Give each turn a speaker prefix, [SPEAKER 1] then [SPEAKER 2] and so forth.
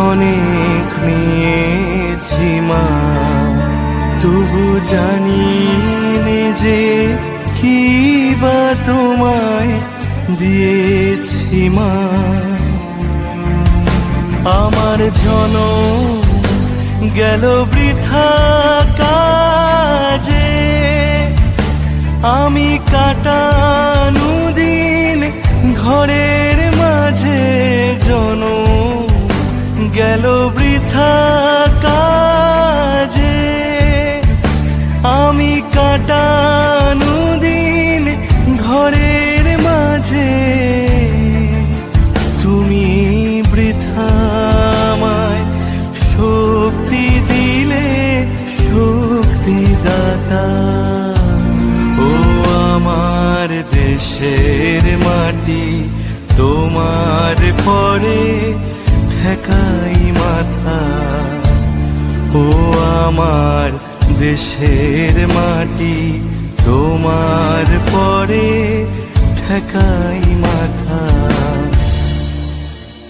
[SPEAKER 1] অনেক নিয়েছি মা, তবু জানি নে যে কি বা তোমায় দিয়েছি মা। আমার জনম গেল বৃথা কাজে, আমি কাটানো দিন ঘরের মাঝে, জনম গেল বৃথা কাজে, আমি কাটানো দিন ঘরের মাঝে। তুমি বৃথা আমায় শক্তি দিলে, শক্তিদাতা। ও আমার দেশের মাটি, তোমার পরে ঠেকাই মাথা। ও আমার দেশের মাটি, তোমার পরে ঠেকাই